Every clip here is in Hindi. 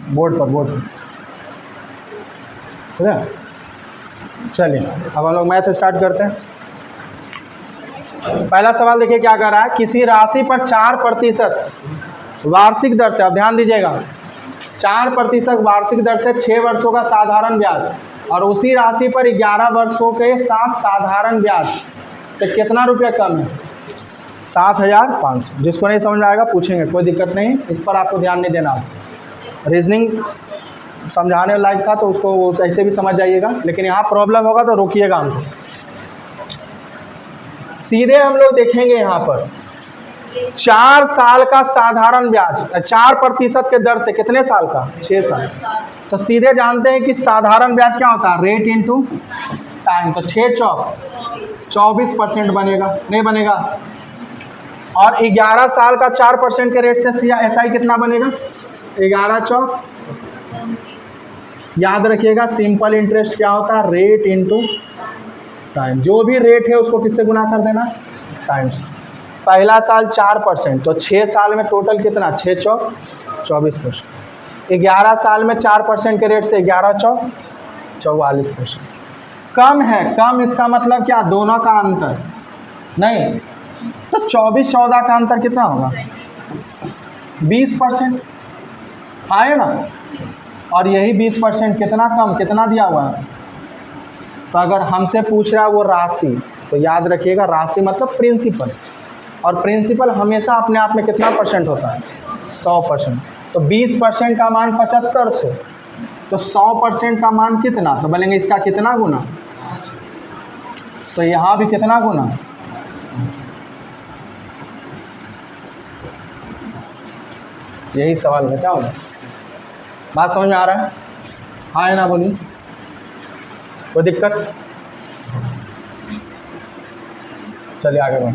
बोर्ड पर ठीक है। चलिए अब हम लोग मैथ स्टार्ट करते हैं। पहला सवाल देखिए क्या कर रहा है, किसी राशि पर 4% वार्षिक दर से, अब ध्यान दीजिएगा, 4% वार्षिक दर से 6 वर्षों का साधारण ब्याज और उसी राशि पर 11 वर्षों के साथ साधारण ब्याज से कितना रुपया कम है? 7,500। जिसको नहीं समझ में आएगा पूछेंगे, कोई दिक्कत नहीं, इस पर आपको ध्यान नहीं देना। रीजनिंग समझाने लायक था तो उसको ऐसे भी समझ जाइएगा, लेकिन यहाँ प्रॉब्लम होगा तो रोकिएगा हमको। सीधे हम लोग देखेंगे यहाँ पर 4 साल का साधारण ब्याज 4% के दर से, कितने साल का? 6 साल। तो सीधे जानते हैं कि साधारण ब्याज क्या होता है? Rate into time. तो 6 चौक 24% बनेगा, नहीं बनेगा? और 11 साल का 4% के रेट से एसआई कितना बनेगा? 11 चौक, याद रखिएगा सिंपल इंटरेस्ट क्या होता है? Rate into time. जो भी रेट है उसको किससे गुना कर देना? टाइम्स। पहला साल 4%, तो 6 साल में टोटल कितना? 6 चौक 24%। 11 साल में 4% के रेट से 11 चौक 44%। कम है, कम इसका मतलब क्या? दोनों का अंतर नहीं, तो 24-14 का अंतर कितना होगा? 20%, है ना? और यही 20% कितना कम, कितना दिया हुआ है? तो अगर हमसे पूछ रहा है वो राशि, तो याद रखिएगा राशि मतलब प्रिंसिपल, और प्रिंसिपल हमेशा अपने आप में कितना परसेंट होता है? 100%। तो 20% का मान 7500, तो 100% का मान कितना? तो बोलेंगे इसका कितना गुना? तो यहाँ भी कितना गुना? यही सवाल है, क्या होगा? बात समझ में आ रहा है? हाँ है ना, बोलिए, कोई दिक्कत? चलिए आगे बढ़।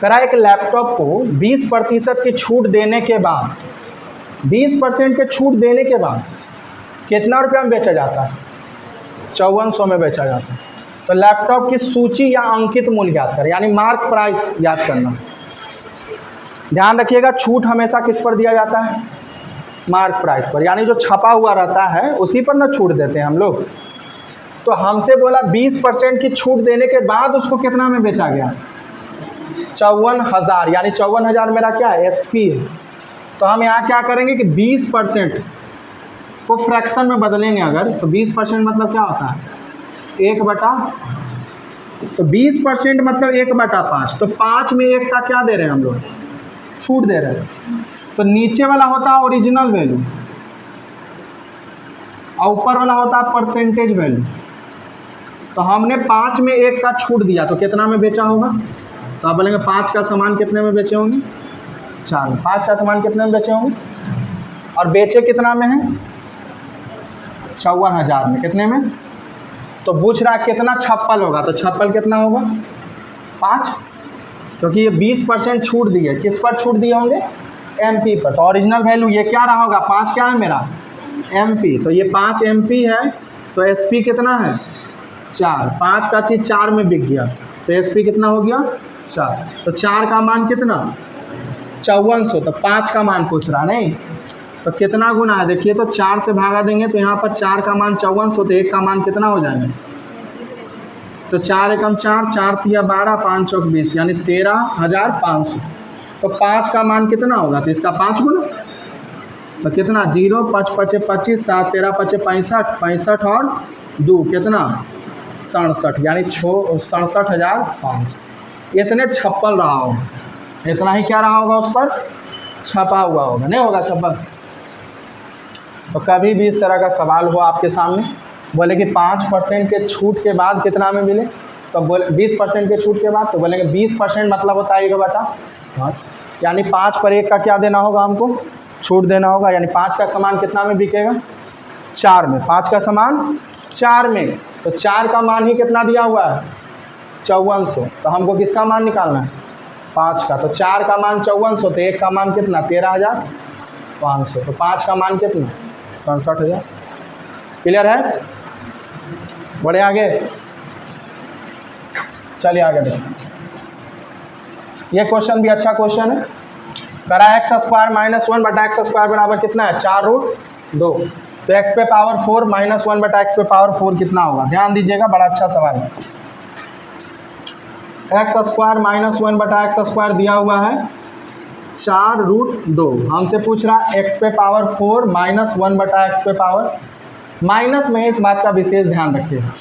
करा एक लैपटॉप को 20% की छूट देने के बाद, 20% के छूट देने के बाद कितना रुपया में बेचा जाता है? 5400 में बेचा जाता है। तो लैपटॉप की सूची या अंकित मूल्य याद करें, यानी मार्क प्राइस याद करना। ध्यान रखिएगा छूट हमेशा किस पर दिया जाता है? मार्क प्राइस पर, यानी जो छपा हुआ रहता है उसी पर ना छूट देते हैं हम लोग। तो हमसे बोला 20% की छूट देने के बाद उसको कितना में बेचा गया? 54,000, यानी 54,000 मेरा क्या है? एसपी है। तो हम यहाँ क्या करेंगे कि 20% को फ्रैक्शन में बदलेंगे अगर, तो 20% मतलब क्या होता है? 1/, तो 20% मतलब 1/5। तो 5 में 1 का क्या दे रहे हैं हम लोग? छूट दे रहे हैं। तो नीचे वाला होता है ओरिजिनल वैल्यू और ऊपर वाला होता है परसेंटेज वैल्यू। तो हमने 5 में 1 का छूट दिया, तो कितना में बेचा होगा? तो आप बोलेंगे 5 का सामान कितने में बेचे होंगे? 4 में। 5 का सामान कितने में बेचे होंगे? और बेचे कितना में है? 54,000 में। कितने में? तो पूछ रहा कितना छप्पल होगा, तो छप्पल कितना होगा? 5, क्योंकि ये 20% छूट दी है। किस पर छूट दिए होंगे? एमपी पर। तो ओरिजिनल वैल्यू ये क्या रहा होगा? 5 क्या है मेरा? एमपी। तो ये 5 एमपी है, तो एसपी कितना है? 4। 5 का चीज़ 4 में बिक गया, तो एसपी कितना हो गया? 4। तो 4 का मान कितना? 5400। तो 5 का मान पूछ रहा नहीं, तो कितना गुना है देखिए, तो 4 से भागा देंगे तो यहाँ पर 4 का मान 5400, तो 1 का मान कितना हो जाएगा? तो 4 एकम 4, 4 तिया 12, 5 चौक 20, यानी 13,500। तो 5 का मान कितना होगा? तो इसका 5 गुना, तो कितना? 0, 5 5 25, 7 13 5 65, 65 और 2 कितना? 67, यानी 67,500। इतने छप्पल रहा होगा, इतना ही क्या रहा होगा उस पर? छपा हुआ होगा, नहीं होगा छप्पल? तो कभी भी इस तरह का सवाल हो आपके सामने, बोले कि 5% के छूट के बाद कितना में मिले, तो बोले 20% के छूट के बाद, तो बोलेंगे 20% मतलब होता है 1/5, यानी 5 पर 1 का क्या देना होगा हमको? छूट देना होगा। यानी 5 का सामान कितना में बिकेगा? 4 में। 5 का सामान 4 में, तो 4 का मान ही कितना दिया हुआ है? 5400। तो हमको किसका मान निकालना है? 5 का। तो 4 का मान 5400, तो 1 का मान कितना? 13,500। तो 5 का मान कितना? 67,000। क्लियर है? बढ़े आगे, चलिए आगे देखिए। ये क्वेश्चन भी अच्छा क्वेश्चन है। करा एक्स स्क्वायर माइनस 1 बटा एक्स स्क्वायर बराबर कितना है 4√2। तो एक्स पे पावर 4 माइनस 1 बटा एक्स पे पावर 4 कितना होगा, ध्यान दीजिएगा, बड़ा अच्छा सवाल है। एक्स स्क्वायर माइनस 1 बटा एक्स स्क्वायर दिया हुआ है 4√2। हमसे पूछ रहा है एक्स पे पावर 4 माइनस 1 बटा एक्स पे पावर, माइनस में इस बात का विशेष ध्यान रखिएगा।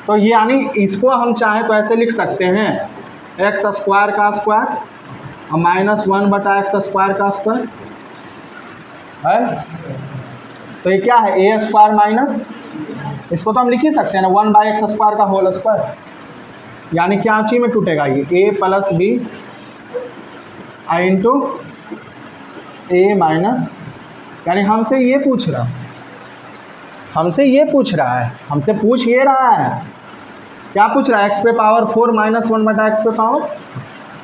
तो ये यानी इसको हम चाहें तो ऐसे लिख सकते हैं एक्स स्क्वायर का स्क्वायर और माइनस 1 बटा एक्स स्क्वायर का स्क्वायर है। तो ये क्या है ए स्क्वायर माइनस, इसको तो हम लिख ही सकते हैं ना 1 बाई एक्स स्क्वायर का होल स्क्वायर, यानी क्या चीज में टूटेगा ये ए प्लस बी इंटू ए माइनस, यानी हमसे ये पूछ रहा है, हमसे पूछ ये रहा है, क्या पूछ रहा है एक्स पे पावर 4 माइनस 1 बटा एक्स पे पावर,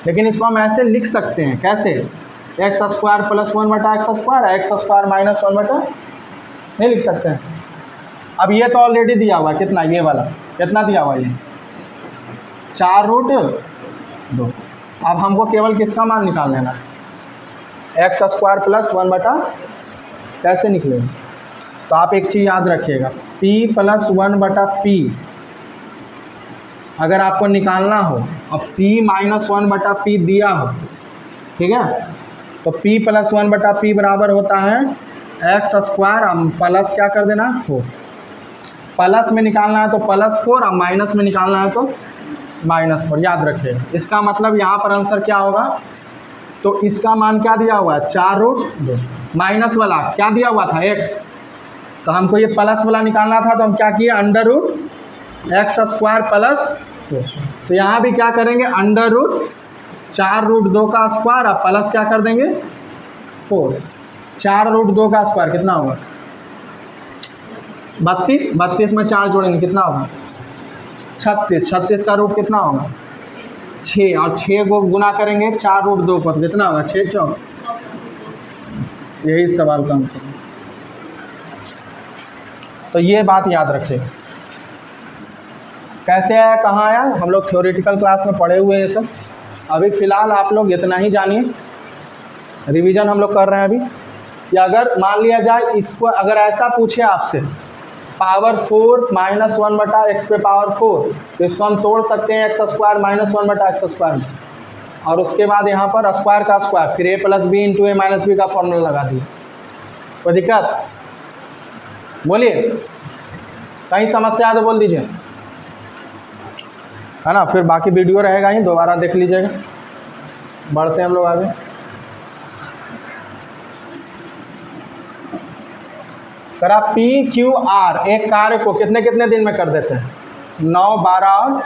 लेकिन इसको हम ऐसे लिख सकते हैं कैसे एक्स स्क्वायर प्लस 1 बटा x square, x square minus 1 बटा, नहीं लिख सकते हैं। अब ये तो ऑलरेडी दिया हुआ है कितना, ये वाला कितना दिया हुआ है ये 4√2। अब हमको केवल किसका मान निकाल लेना है एक्स स्क्वायर प्लस 1 बटा, कैसे निकलेगा। तो आप एक चीज़ याद रखिएगा p प्लस 1 बटा p अगर आपको निकालना हो और p माइनस 1 बटा p दिया हो, ठीक है, तो p प्लस 1 बटा p बराबर होता है एक्स स्क्वायर, हम प्लस क्या कर देना 4, प्लस में निकालना है तो प्लस 4 और माइनस में निकालना है तो -4, याद रखिएगा। इसका मतलब यहाँ पर आंसर क्या होगा, तो इसका मान क्या दिया हुआ है 4√2, माइनस वाला क्या दिया हुआ था x, तो हमको ये प्लस वाला निकालना था, तो हम क्या किए √x स्क्वायर प्लस 4। तो यहाँ भी क्या करेंगे √4√2 का स्क्वायर और प्लस क्या कर देंगे 4, 4√2 का स्क्वायर कितना होगा 32, 32 में 4 जोड़ेंगे कितना होगा 36, 36 का रूट कितना होगा 6, और 6 को गुना करेंगे 4√2 को, तो कितना होगा 6 4। यही सवाल का आंसर। तो ये बात याद रखें, कैसे आया कहाँ आया, हम लोग थ्योरेटिकल क्लास में पढ़े हुए हैं सब। अभी फ़िलहाल आप लोग इतना ही जानिए, रिवीजन हम लोग कर रहे हैं अभी। या अगर मान लिया जाए इसको अगर ऐसा पूछे आपसे पावर 4 माइनस 1 बटा एक्स पे पावर 4, तो इसको हम तोड़ सकते हैं एक्स स्क्वायर माइनस 1 बटा एक्स स्क्वायर में, और उसके बाद यहाँ पर स्क्वायर का स्क्वायर, फिर ए प्लस बी इंटू ए माइनस बी का फॉर्मूला लगा दिए। कोई दिक्कत बोलिए, कहीं समस्या है तो बोल दीजिए, है ना। फिर बाकी वीडियो रहेगा ही, दोबारा देख लीजिएगा। बढ़ते हैं हम लोग आगे। सर आप पी क्यू आर एक कार्य को कितने कितने दिन में कर देते हैं, 9, 12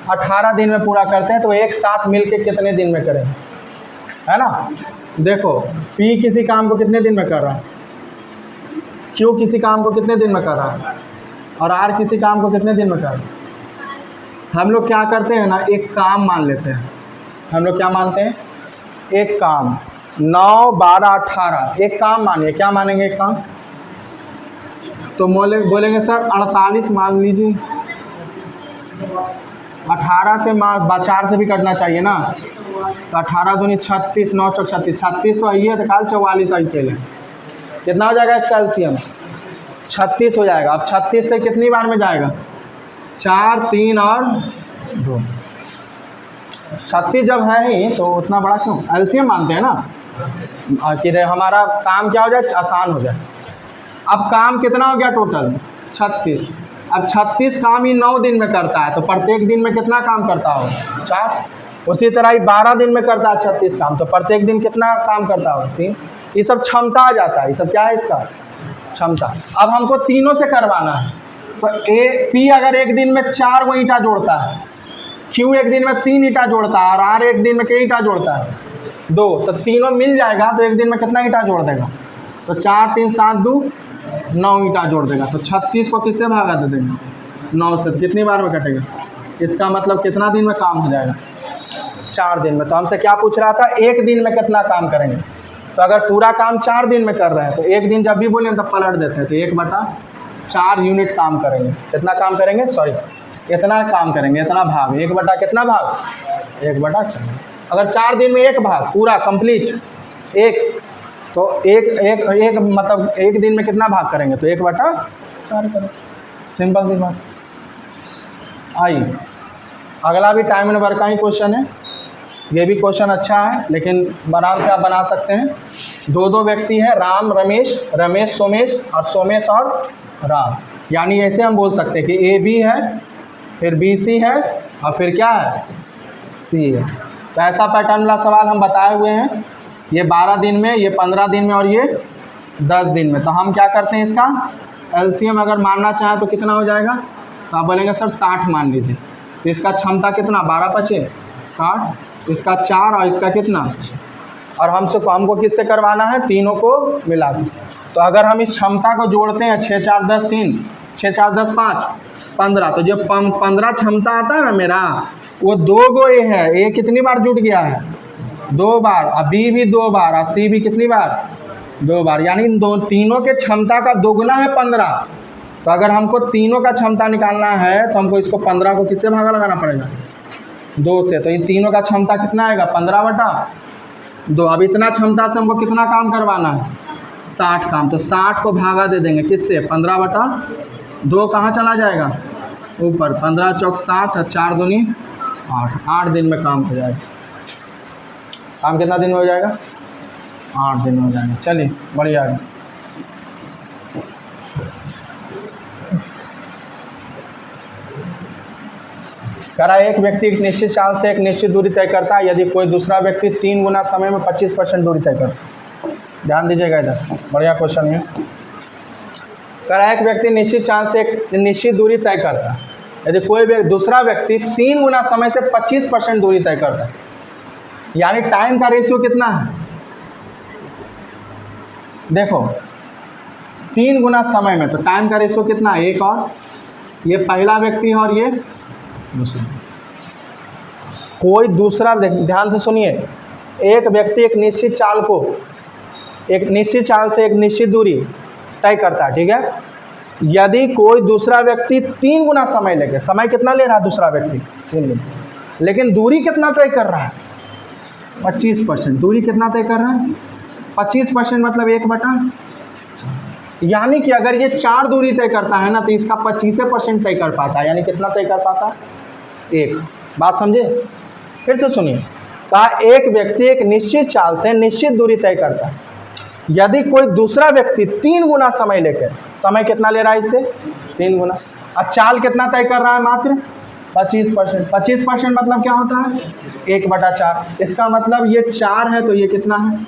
और 18 दिन में पूरा करते हैं, तो एक साथ मिलके कितने दिन में करें, है ना। देखो पी किसी काम को कितने दिन में कर रहा है, क्यू किसी काम को कितने दिन में कर रहा है, और आर किसी काम को कितने दिन में कर रहा है। हम लोग क्या करते हैं ना, एक काम मान लेते हैं, हम लोग क्या मानते हैं, एक काम 9, 12, 18 एक काम मानिए, क्या मानेंगे एक काम, तो बोलेंगे सर 48 मान लीजिए, 18 से 4 से भी कटना चाहिए ना, तो 18 दूनी 36, 9 चौक 36, 36 तो है, तो काल 44 आई के लिए कितना हो जाएगा इसका एलसीएम 36 हो जाएगा। अब 36 से कितनी बार में जाएगा 4, 3 और 2, 36 जब है ही तो उतना बड़ा क्यों, एलसीएम मानते हैं ना, कि हमारा काम क्या हो जाए आसान हो जाए। अब काम कितना हो गया टोटल 36, अब 36 काम ही 9 दिन में करता है, तो प्रत्येक दिन में कितना काम करता हो 4। उसी तरह ही 12 दिन में करता है 36 काम, तो प्रत्येक दिन कितना काम करता हो 3। ये सब क्षमता आ जाता है, ये सब क्या है इसका क्षमता। अब हमको तीनों से करवाना है, तो पी अगर एक दिन में 4 वो ईंटा जोड़ता है, क्यू एक दिन में 3 ईंटा जोड़ता है, और आर एक दिन में कितनी ईंटा जोड़ता है 2, तो तीनों मिल जाएगा तो एक दिन में कितना ईंटा जोड़ देगा, तो 4, 3, 7, 2, 9 ईंटा जोड़ देगा। तो 36 को किससे भागा दे देंगे 9 से, तो कितनी बार में कटेगा, इसका मतलब कितना दिन में काम हो जाएगा 4 दिन में। तो हमसे क्या पूछ रहा था, एक दिन में कितना काम करेंगे, तो अगर पूरा काम 4 दिन में कर रहे हैं तो एक दिन जब भी बोलें तब पलट देते हैं, तो 1/4 यूनिट काम करेंगे। कितना काम करेंगे, सॉरी इतना काम करेंगे, इतना भाग, 1 बटा कितना भाग 1/4। अगर 4 दिन में एक भाग पूरा कंप्लीट एक, तो एक मतलब एक दिन में कितना भाग करेंगे, तो 1/4 करें। सिंपल सी बात। आइए अगला भी टाइम एंड वर्क का ही क्वेश्चन है। ये भी क्वेश्चन अच्छा है, लेकिन आराम से आप बना सकते हैं। दो व्यक्ति हैं, राम रमेश, रमेश सोमेश, और सोमेश और राम। यानी ऐसे हम बोल सकते हैं कि ए बी है, फिर बी सी है, और फिर क्या है, सी है। तो ऐसा पैटर्न वाला सवाल हम बताए हुए हैं। ये 12 दिन में, ये 15 दिन में, और ये 10 दिन में। तो हम क्या करते हैं, इसका एलसीएम अगर मानना चाहें तो कितना हो जाएगा, तो आप बोलेंगे सर 60 मान लीजिए। तो इसका क्षमता कितना, 12 पचे 60, इसका 4 और इसका कितना, और हमको किससे करवाना है, तीनों को मिला के। तो अगर हम इस क्षमता को जोड़ते हैं, 6 4 10 3, 6 4 10 5 15, तो जब 15 क्षमता आता है ना मेरा, वो 2 गो ए है। ए कितनी बार जुट गया है, 2 बार, और बी भी 2 बार, और सी भी कितनी बार, 2 बार। यानी इन तीनों के क्षमता का दोगुना है 15। तो अगर हमको तीनों का क्षमता निकालना है, तो हमको इसको 15 को किससे भागा लगाना पड़ेगा, 2 से। तो इन तीनों का क्षमता कितना आएगा, 15/2। अब इतना क्षमता से हमको कितना काम करवाना है, 60 काम। तो 60 को भागा दे देंगे किससे, 15/2 कहाँ चला जाएगा, ऊपर। 15 चौक 60 और 4 दूनी 8, 8 दिन में काम हो जाएगा। काम कितना दिन में हो जाएगा, 8 दिन में हो जाएगा। चलिए बढ़िया है। करा एक व्यक्ति एक निश्चित चाल से एक निश्चित दूरी तय करता है, यदि कोई दूसरा व्यक्ति 3 गुना समय में 25% दूरी तय करता है। ध्यान दीजिएगा इधर, बढ़िया क्वेश्चन है। करा एक व्यक्ति निश्चित चाल से एक निश्चित दूरी तय करता है, यदि कोई दूसरा व्यक्ति 3 गुना समय से 25% दूरी तय करता है। यानी टाइम का रेशियो कितना है, देखो 3 गुना समय में, तो टाइम का रेशियो कितना है, 1, और ये पहला व्यक्ति है और ये दूसरा। कोई दूसरा, ध्यान से सुनिए, एक व्यक्ति एक निश्चित चाल से एक निश्चित दूरी तय करता है, ठीक है। यदि कोई दूसरा व्यक्ति 3 गुना समय लेके, समय कितना ले रहा है दूसरा व्यक्ति, 3 गुना, लेकिन दूरी कितना तय कर रहा है, 25%। दूरी कितना तय कर रहा है, 25%, मतलब 1/4। यानी कि अगर ये 4 दूरी तय करता है ना, तो इसका 25% तय कर पाता है। यानी कितना तय कर पाता है, 1। बात समझे, फिर से सुनिए। कहा एक व्यक्ति एक निश्चित चाल से निश्चित दूरी तय करता है, यदि कोई दूसरा व्यक्ति 3 गुना समय लेकर, समय कितना ले रहा है इससे, 3 गुना, और चाल कितना तय कर रहा है, मात्र 25%। 25% मतलब क्या होता है, 1/4। इसका मतलब ये 4 है, तो ये कितना है,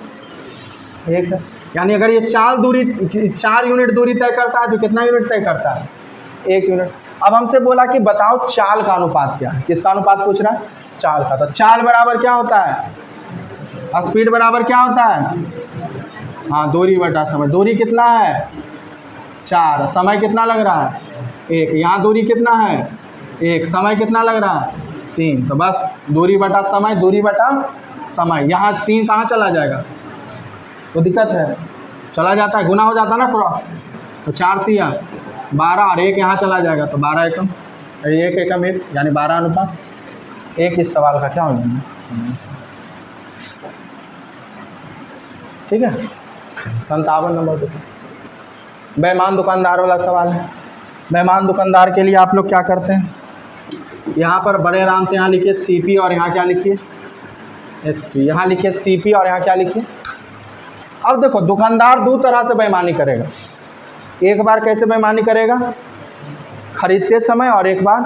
1 है। यानी अगर ये 4 यूनिट दूरी तय करता है, तो कितना यूनिट तय करता है, 1 यूनिट। अब हमसे बोला कि बताओ चाल का अनुपात क्या है, किसका अनुपात पूछ रहा है, चाल का। तो चाल बराबर क्या होता है, स्पीड बराबर क्या होता है, हाँ, दूरी बटा समय। दूरी कितना है, 4, समय कितना लग रहा है, 1। यहाँ दूरी कितना है, 1, समय कितना लग रहा है, 3। तो बस दूरी बटा समय, दूरी बटा समय। यहाँ 3 कहाँ चला जाएगा, तो दिक्कत है, चला जाता है, गुना हो जाता है ना क्रॉस। तो 4 3 12, और 1 यहाँ चला जाएगा, तो 12 एकम 1 एकम 1, यानी 12/1। इस सवाल का क्या हो जाएगा, ठीक है। 57 नंबर देखो, बेईमान दुकानदार वाला सवाल है। बेईमान दुकानदार के लिए आप लोग क्या करते हैं, यहाँ पर बड़े आराम से यहाँ लिखिए CP, और यहाँ क्या लिखिए, SP। यहाँ लिखिए CP, और यहाँ क्या लिखिए। अब देखो, दुकानदार 2 तरह से बेईमानी करेगा। एक बार कैसे बेईमानी करेगा, खरीदते समय, और एक बार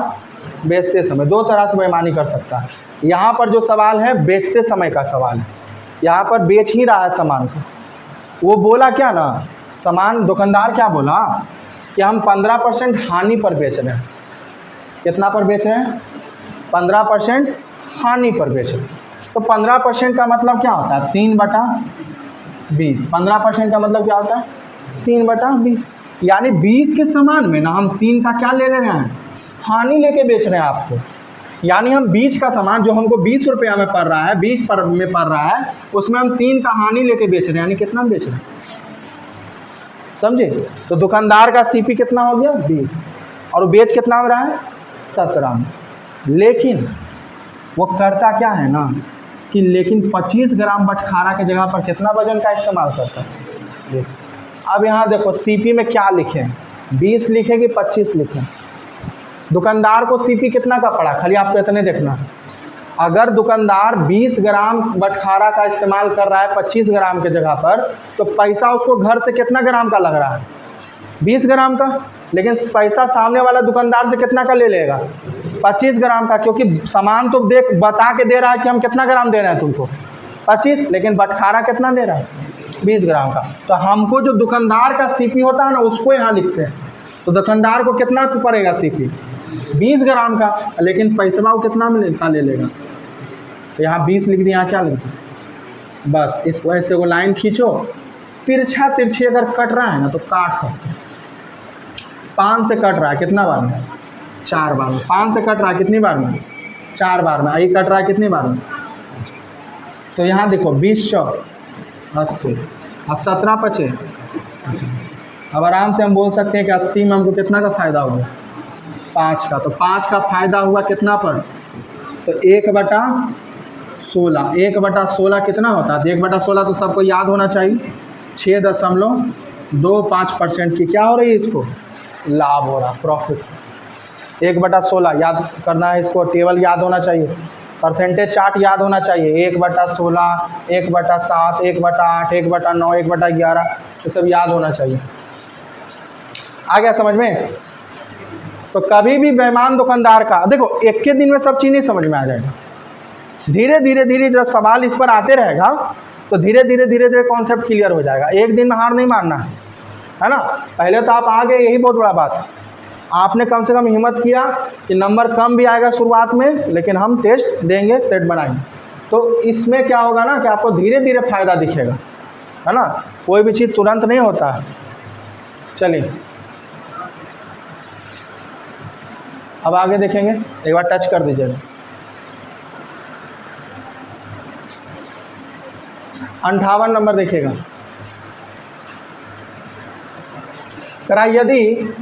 बेचते समय। 2 तरह से बेईमानी कर सकता है। यहाँ पर जो सवाल है बेचते समय का सवाल है, यहाँ पर बेच ही रहा है सामान को। वो बोला क्या ना, सामान दुकानदार क्या बोला कि हम 15% हानि पर बेच रहे हैं। कितना पर बेच रहे हैं, 15% हानि पर बेच रहे हैं। तो 15% का मतलब क्या होता है, 3/20। 15% का मतलब क्या होता है, 3/20। यानी 20 के समान में ना हम 3 का क्या ले रहे हैं, हानि लेके बेच रहे हैं आपको। यानी हम 20 का सामान जो हमको 20 रुपया में पड़ रहा है, 20 में पड़ रहा है, उसमें हम 3 का हानि लेके बेच रहे हैं। यानी कितना बेच रहे हैं, समझे। तो दुकानदार का CP कितना हो गया, 20, और वो बेच कितना हो रहा है, 17 में। लेकिन वो करता क्या है ना कि लेकिन 25 ग्राम बटखारा की जगह पर कितना वजन का इस्तेमाल करता है 20। अब यहाँ देखो सीपी में क्या लिखें, 20 लिखें कि 25 लिखें। दुकानदार को सीपी कितना का पड़ा, खाली आपको इतने देखना। अगर दुकानदार 20 ग्राम बटखारा का इस्तेमाल कर रहा है 25 ग्राम के जगह पर, तो पैसा उसको घर से कितना ग्राम का लग रहा है, 20 ग्राम का। लेकिन पैसा सामने वाला दुकानदार से कितना का ले लेगा, 25 ग्राम का, क्योंकि सामान तो देख बता के दे रहा है कि हम कितना ग्राम दे रहे हैं तुमको, 25, लेकिन बटखारा कितना दे रहा है, 20 ग्राम का। तो हमको जो दुकानदार का सीपी होता है ना, उसको यहाँ लिखते हैं। तो दुकानदार को कितना पड़ेगा सीपी, 20 ग्राम का, लेकिन पैसा वो कितना का ले लेगा। तो यहाँ 20 लिख दिया, यहाँ क्या लिख दिया, बस इसको ऐसे वो लाइन खींचो, तिरछा तिरछी अगर कट रहा है ना तो काट सकते हैं। 5 से कट रहा है कितना बार में, 4 बार में। 5 से कट रहा है कितनी बार में, 4 बार में। ये कट रहा है कितनी बार में, तो यहाँ देखो 20 चौक 80 और 17 पचे 50। अब आराम से हम बोल सकते हैं कि 80 में हमको कितना का फ़ायदा हुआ, 5 का। तो 5 का फ़ायदा हुआ कितना पर, तो 1/16। 1/16 कितना होता है, 1/16 तो सबको याद होना चाहिए, 6.25% की क्या हो रही है, इसको लाभ हो रहा, प्रॉफिट। 1/16 याद करना है, इसको टेबल याद होना चाहिए, परसेंटेज चार्ट याद होना चाहिए। 1/16, 1/7, 1/8, 1/9, 1/11, ये सब याद होना चाहिए। आ गया समझ में। तो कभी भी बेईमान दुकानदार का, देखो एक के दिन में सब चीज़ नहीं समझ में आ जाएगा, धीरे धीरे जब सवाल इस पर आते रहेगा तो धीरे धीरे कॉन्सेप्ट क्लियर हो जाएगा। एक दिन में हार नहीं मानना है ना। पहले तो आप आ गए, यही बहुत बड़ा बात है। आपने कम से कम हिम्मत किया कि नंबर कम भी आएगा शुरुआत में, लेकिन हम टेस्ट देंगे, सेट बनाएंगे। तो इसमें क्या होगा ना कि आपको धीरे धीरे फ़ायदा दिखेगा, है ना। कोई भी चीज़ तुरंत नहीं होता है। चलिए अब आगे देखेंगे, एक बार टच कर दीजिएगा। 58 नंबर देखिएगा। करा यदि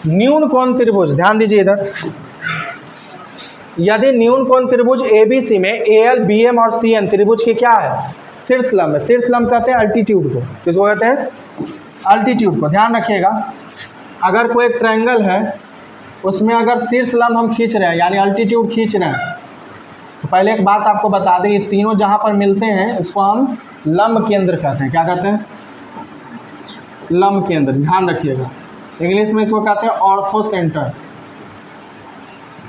न्यून कोण त्रिभुज, ध्यान दीजिए इधर, यदि न्यून कोण त्रिभुज ABC में AL, BM और CN त्रिभुज की क्या है, शीर्ष लंब है। शीर्ष लंब कहते हैं अल्टीट्यूड को, किसको कहते हैं, अल्टीट्यूड को। ध्यान रखिएगा, अगर कोई एक ट्रायंगल है, उसमें अगर शीर्ष लंब हम खींच रहे हैं, यानी अल्टीट्यूड खींच रहे हैं, तो पहले एक बात आपको बता दें, ये तीनों जहाँ पर मिलते हैं इसको हम लंब केंद्र कहते हैं। क्या कहते हैं, लंब केंद्र। ध्यान रखिएगा, इंग्लिश में इसको कहते हैं ऑर्थो सेंटर।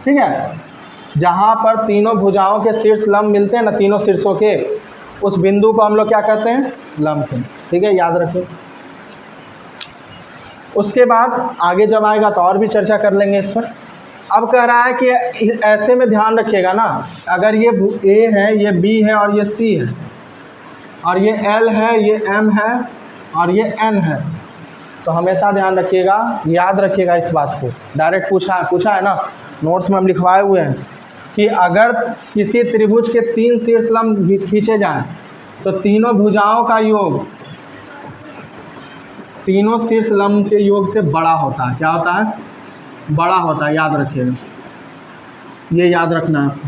ठीक है, जहाँ पर तीनों भुजाओं के शीर्ष लंब मिलते हैं ना, तीनों शीर्षों के, उस बिंदु को हम लोग क्या कहते हैं, लंब केंद्र। ठीक है, याद रखिए। उसके बाद आगे जब आएगा तो और भी चर्चा कर लेंगे इस पर। अब कह रहा है कि ऐसे में ध्यान रखिएगा ना, अगर ये A है, ये B है और ये C है, और ये L है, ये M है और ये N है, तो हमेशा ध्यान रखिएगा, याद रखिएगा इस बात को। डायरेक्ट पूछा है ना, नोट्स में हम लिखवाए हुए हैं कि अगर किसी त्रिभुज के 3 शीर्ष लंब खींचे जाएं तो तीनों भुजाओं का योग तीनों शीर्ष लंब के योग से बड़ा होता है। क्या होता है, बड़ा होता है, याद रखिएगा, ये याद रखना है आपको।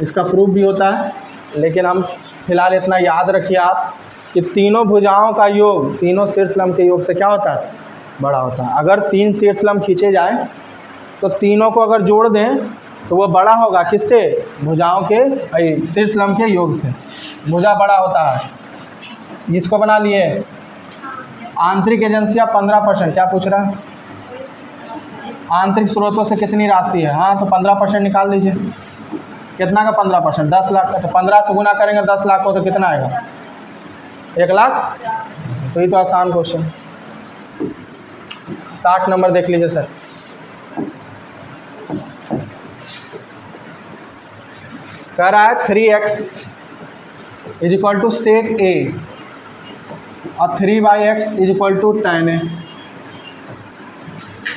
इसका प्रूफ भी होता है, लेकिन हम फिलहाल इतना याद रखिए आप कि तीनों भुजाओं का योग तीनों शीर्ष लंब के योग से क्या होता है, बड़ा होता है। अगर 3 शीर्ष लंब खींचे जाएं तो तीनों को अगर जोड़ दें तो वो बड़ा होगा, किससे, भुजाओं के शीर्ष लंब के योग से भुजा बड़ा होता है। इसको बना लिए। आंतरिक एजेंसियाँ 15%, क्या पूछ रहा है, आंतरिक स्रोतों से कितनी राशि है, हाँ तो 15% निकाल लीजिए। कितना का 15%, 10 लाख का। तो 15 से गुना करेंगे 10 लाख को तो कितना आएगा, 1 लाख। तो ये तो आसान क्वेश्चन। 60 नंबर देख लीजिए सर। कह रहा है 3x = sec A और 3/x = tan A।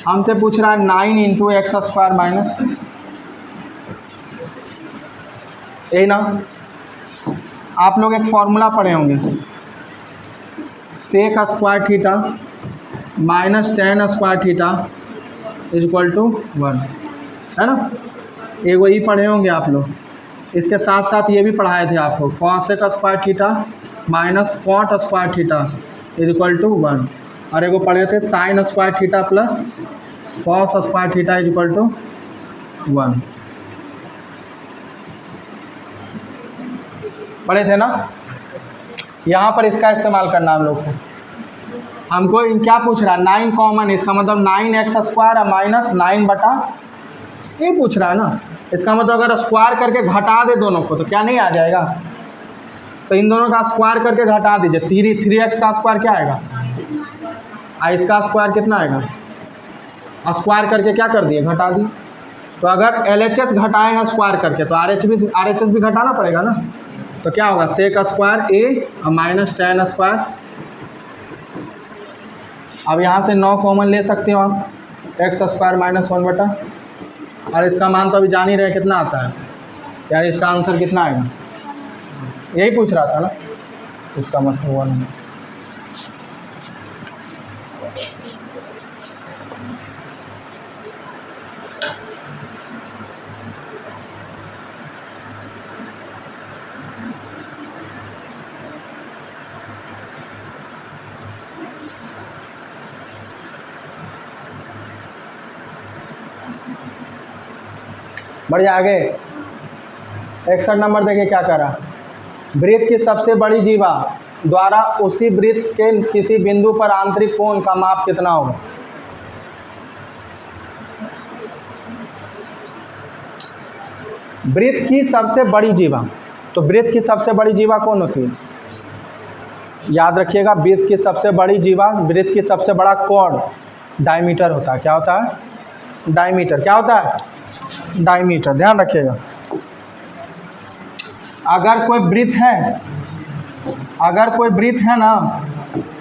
हमसे पूछ रहा है 9 × x² यही ना। आप लोग एक फॉर्मूला पढ़े होंगे, sec² - tan² = 1, है ना। एक वही पढ़े होंगे आप लोग। इसके साथ साथ ये भी पढ़ाए थे आपको, cosec square theta minus cot square theta is equal to 1, और एगो पढ़े थे sine square theta plus cos square theta is equal to 1, पढ़े थे ना। यहाँ पर इसका इस्तेमाल करना हम लोग को, हमको क्या पूछ रहा है, 9 कॉमन, इसका मतलब 9x स्क्वायर और माइनस 9 बटा ये पूछ रहा है ना। इसका मतलब अगर स्क्वायर करके घटा दे दोनों को तो क्या नहीं आ जाएगा, तो इन दोनों का स्क्वायर करके घटा दीजिए, 3x का स्क्वायर क्या आएगा, और इसका स्क्वायर कितना आएगा, स्क्वायर करके क्या कर दिए, घटा दिए। तो अगर LHS घटाए हैं स्क्वायर करके तो RHS भी घटाना पड़ेगा ना, तो क्या होगा, सेक स्क्वायर a और माइनस tan स्क्वायर। अब यहाँ से 9 कॉमन ले सकते हो आप, x स्क्वायर माइनस 1 बटा, और इसका मान तो अभी जान ही रहे कितना आता है, यार इसका आंसर कितना आएगा, यही पूछ रहा था ना, इसका मतलब 1 है। बढ़िया, आगे 61 नंबर देखिए क्या करा, वृत्त की सबसे बड़ी जीवा द्वारा उसी वृत्त के किसी बिंदु पर आंतरिक कोण का माप कितना होगा। वृत्त की सबसे बड़ी जीवा, तो वृत्त की सबसे बड़ी जीवा कौन होती है, याद रखिएगा, वृत्त की सबसे बड़ी जीवा, वृत्त की सबसे बड़ा कोण डायमीटर होता है। क्या होता है, डायमीटर। क्या होता है, डायमीटर, ध्यान रखिएगा। अगर कोई वृत्त है ना,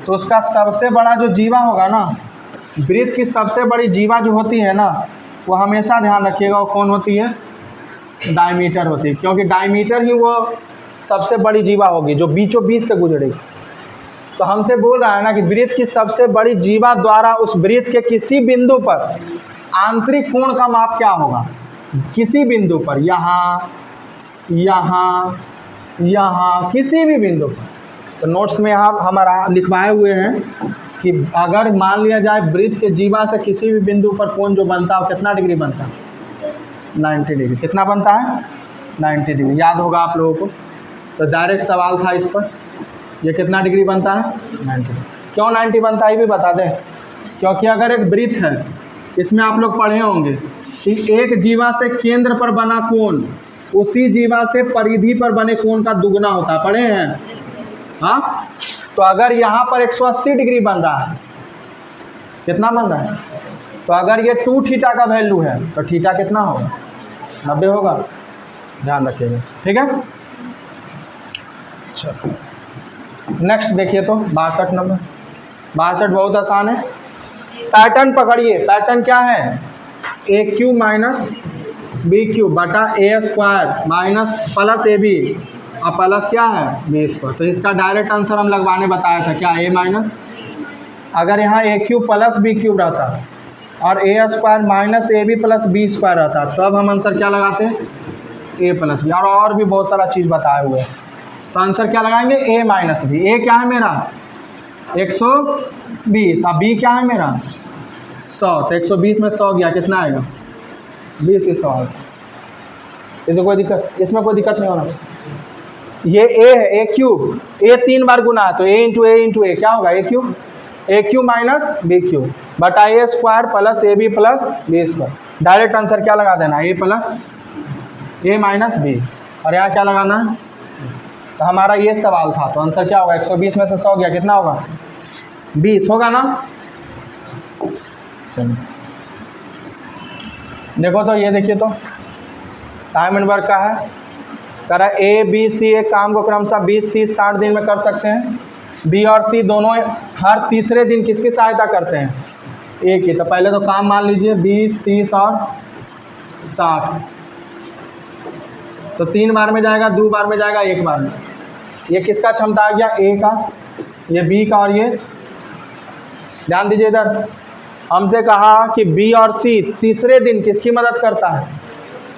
तो उसका सबसे बड़ा जो जीवा होगा ना, वृत्त की सबसे बड़ी जीवा जो होती है ना, वो हमेशा ध्यान रखिएगा वो कौन होती है, डायमीटर होती है, क्योंकि डायमीटर ही वो सबसे बड़ी जीवा होगी जो बीचों बीच से गुजरेगी। तो हमसे बोल रहा है ना कि वृत्त की सबसे बड़ी जीवा द्वारा उस वृत्त के किसी बिंदु पर आंतरिक कोण का माप क्या होगा, किसी बिंदु पर, यहाँ यहाँ यहाँ किसी भी बिंदु पर। तो नोट्स में यहाँ हमारा लिखवाए हुए हैं कि अगर मान लिया जाए वृत्त के जीवा से किसी भी बिंदु पर कोण जो बनता है कितना डिग्री बनता है, 90 डिग्री। कितना बनता है, 90 डिग्री, याद होगा आप लोगों को। तो डायरेक्ट सवाल था इस पर, ये कितना डिग्री बनता है, 90। क्यों 90 बनता है ये भी बता दें, क्योंकि अगर एक वृत्त है, इसमें आप लोग पढ़े होंगे कि एक जीवा से केंद्र पर बना कोण उसी जीवा से परिधि पर बने कोण का दुगना होता है, पढ़े हैं, हाँ। तो अगर यहाँ पर 180 डिग्री बन रहा है, कितना बन रहा है, तो अगर ये 2 थीटा का वैल्यू है तो थीटा कितना होगा, 90 होगा, ध्यान रखिएगा, ठीक है। चलो नेक्स्ट देखिए, तो 62 नंबर, 62 बहुत आसान है। पैटर्न पकड़िए, पैटर्न क्या है, AQ माइनस BQ बटा A square minus plus AB और प्लस क्या है B स्क्वायर। तो इसका डायरेक्ट आंसर हम लगवाने बताया था, क्या A माइनस, अगर यहाँ AQ प्लस BQ रहता और A square minus AB plus B square रहता, तो अब हम आंसर क्या लगाते हैं, A प्लस B, और भी बहुत सारा चीज़ बताए हुए हैं। तो आंसर क्या लगाएंगे, A माइनस B। A क्या है मेरा 120 और B क्या है मेरा 100, तो 120 में 100 गया, कितना आएगा 20 से 100। इसमें कोई दिक्कत नहीं होना चाहिए। ये A है, A क्यूब, A 3 बार गुना है तो A इंटू A क्या होगा, A cube minus B cube बटा A square plus AB plus B square. Direct answer क्या लगा देना, A plus A minus B, और यहाँ क्या लगाना है, तो हमारा ये सवाल था, तो आंसर क्या होगा, 120 में से 100 गया, कितना होगा 20 होगा ना। चलिए देखो, तो ये देखिए, तो डायमंड वर्क का है, करा ABC एक काम को क्रमशः 20, 30, 60 दिन में कर सकते हैं। B और C दोनों हर तीसरे दिन किसकी सहायता करते हैं, एक ही। तो पहले तो काम मान लीजिए 20, 30 और 60, तो 3 बार में जाएगा, 2 बार में जाएगा, 1 बार में। ये किसका क्षमता आ गया, A का, ये B का, और ये ध्यान दीजिए इधर, हमसे कहा कि B और C तीसरे दिन किसकी मदद करता है,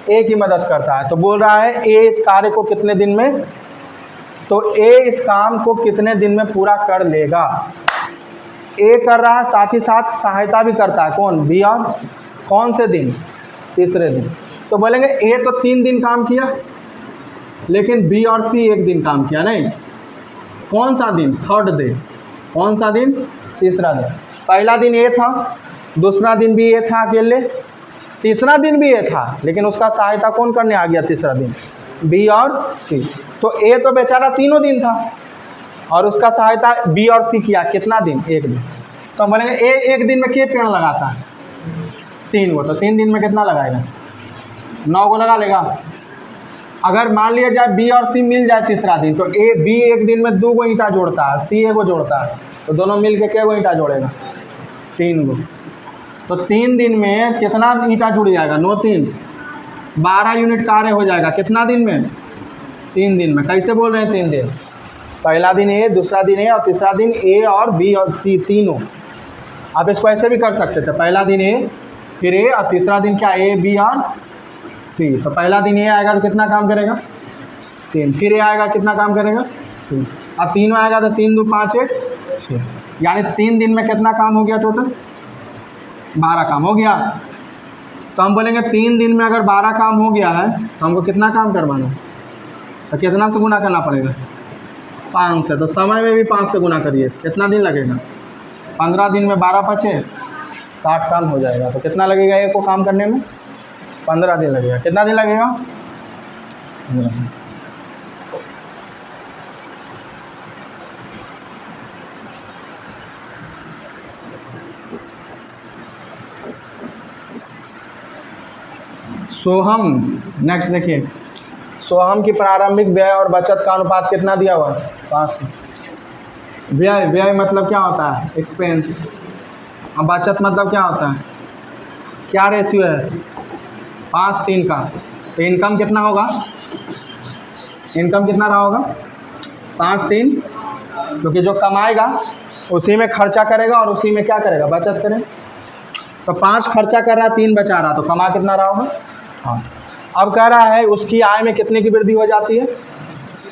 ए की मदद करता है। तो बोल रहा है ए इस कार्य को कितने दिन में, तो ए इस काम को कितने दिन में पूरा कर लेगा। ए कर रहा है, साथ ही साथ सहायता भी करता है कौन, बी और कौन से दिन, तीसरे दिन। तो बोलेंगे ए तो 3 दिन काम किया, लेकिन बी और सी 1 दिन काम किया। नहीं, कौन सा दिन, थर्ड डे। कौन सा दिन, तीसरा दिन। पहला दिन ए था, दूसरा दिन भी ए था अकेले, तीसरा दिन भी ए था, लेकिन उसका सहायता कौन करने आ गया तीसरा दिन, बी और सी। तो ए तो बेचारा 3 दिन था और उसका सहायता बी और सी किया कितना दिन, 1 दिन। तो हम बोलेंगे ए 1 दिन में कितने पेड़ लगाता है, 3 गो। तो 3 दिन में कितना लगाएगा, 9 गो लगा लेगा। अगर मान लिया जाए बी और सी मिल जाए तीसरा दिन, तो ए बी 1 दिन में 2 गो ईंटा जोड़ता है, सी 1 गो जोड़ता है, तो दोनों मिल के 1 गो ईंटा जोड़ेगा, 3 गो। तो 3 दिन में कितना ईंटा जुड़ जाएगा, 9 3 12 यूनिट कार्य हो जाएगा कितना दिन में, 3 दिन में। कैसे बोल रहे हैं 3 दिन, पहला दिन ए, दूसरा दिन ए और तीसरा दिन ए और बी और सी तीनों। आप इसको ऐसे भी कर सकते थे, पहला दिन ए, फिर ए और तीसरा दिन क्या, ए बी और सी। तो पहला दिन ए आएगा तो कितना काम करेगा, 3, फिर ए आएगा कितना काम करेगा, 3, और तीनों आएगा तो 3 2 5 1 6, यानी 3 दिन में कितना काम हो गया, टोटल 12 काम हो गया। तो हम बोलेंगे 3 दिन में अगर 12 काम हो गया है तो हमको कितना काम करवाना है, तो कितना से गुना करना पड़ेगा, 5 से। तो समय में भी 5 से गुना करिए, कितना दिन लगेगा, 15 दिन में 12 5 60 काम हो जाएगा। तो कितना लगेगा एक को काम करने में, 15 दिन लगेगा। कितना दिन लगेगा, 15 दिन। सोहम, नेक्स्ट देखिए, सोहम की प्रारंभिक व्यय और बचत का अनुपात कितना दिया हुआ है, 5। व्यय, व्यय मतलब क्या होता है, एक्सपेंस, और बचत मतलब क्या होता है, क्या रेशियो है, 5 3 का। तो इनकम कितना होगा, इनकम कितना रहा होगा, 5 3, क्योंकि जो कमाएगा उसी में खर्चा करेगा और उसी में क्या करेगा, बचत करेगा। तो 5 खर्चा कर रहा, 3 बचा रहा, तो कमा कितना रहा होगा। हाँ, अब कह रहा है उसकी आय में कितने की वृद्धि हो जाती है,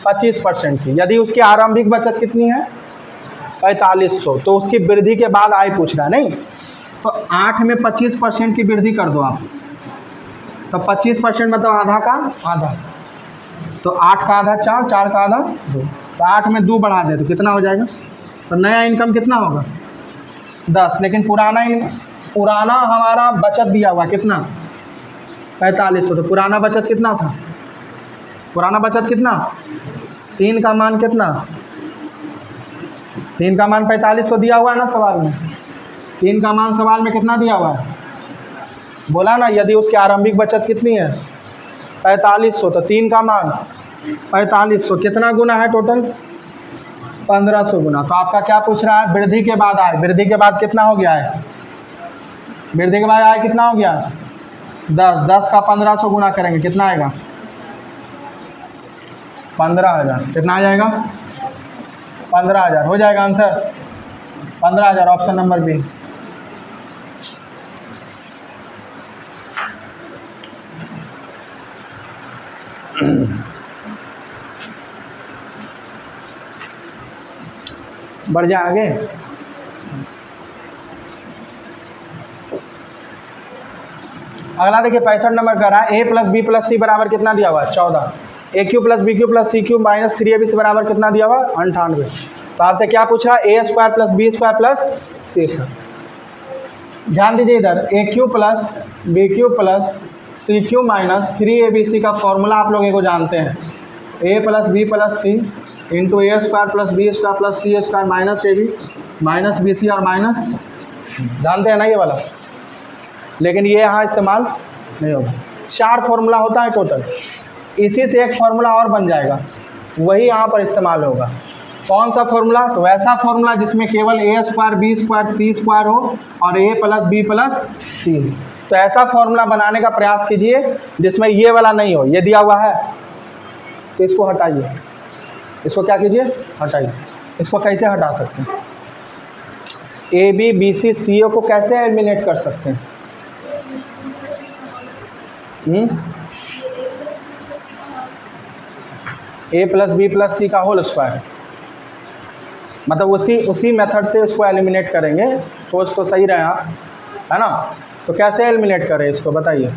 25% की। यदि उसकी आरंभिक बचत कितनी है, 4500, तो उसकी वृद्धि के बाद आय पूछ रहा है। नहीं, तो 8 में 25% की वृद्धि कर दो आप, तो 25% मतलब आधा का आधा, तो 8 का आधा 4, 4 का आधा 2, तो 8 में 2 बढ़ा दे तो कितना हो जाएगा। तो नया इनकम कितना होगा, 10। लेकिन पुराना हमारा बचत दिया हुआ कितना, 4500। तो पुराना बचत कितना था, पुराना बचत कितना, 3 का मान कितना, 3 का मान 4500 दिया हुआ है ना सवाल में, 3 का मान सवाल में कितना दिया हुआ है, बोला ना, यदि उसकी आरंभिक बचत कितनी है 4500, तो 3 का मान 4500, कितना गुना है टोटल, 1500 गुना। तो आपका क्या पूछ रहा है, वृद्धि के बाद आय, वृद्धि के बाद कितना हो गया है, वृद्धि के बाद आय कितना हो गया, 10, 10 का 1500 गुना करेंगे कितना आएगा, 15000। कितना आ जाएगा, 15000 हो जाएगा आंसर, 15000 ऑप्शन नंबर बी। बढ़ जाए आगे। अगला देखिए 65 नंबर का रहा है, A plus B plus C बराबर कितना दिया हुआ है, 14। A cube plus B cube plus C cube minus 3ab से बराबर कितना दिया हुआ है, 98। तो आपसे क्या पूछा, A square plus B square plus C square. ध्यान दीजिए इधर, A cube plus B cube plus C cube minus 3abc का फॉर्मूला आप लोग को जानते हैं, A plus B plus C into A square plus B square plus C square minus ab minus B C और माइनस, जानते हैं ना ये वाला, लेकिन ये यहाँ इस्तेमाल नहीं होगा। 4 फार्मूला होता है टोटल, इसी से एक फार्मूला और बन जाएगा, वही यहाँ पर इस्तेमाल होगा। कौन सा फार्मूला, तो वैसा फार्मूला जिसमें केवल ए स्क्वायर बी स्क्वायर सी स्क्वायर हो और ए प्लस बी प्लस सी। तो ऐसा फार्मूला बनाने का प्रयास कीजिए जिसमें ये वाला नहीं हो, ये दिया हुआ है तो इसको हटाइए, इसको क्या कीजिए, हटाइए। इसको कैसे हटा सकते हैं, ए बी बी सी सी ओ को कैसे एलिमिनेट कर सकते हैं, ए प्लस बी प्लस सी का होल स्क्वायर, मतलब उसी मेथड से उसको एलिमिनेट करेंगे। सोच तो सही रहे आप, है ना। तो कैसे एलिमिनेट करें इसको बताइए।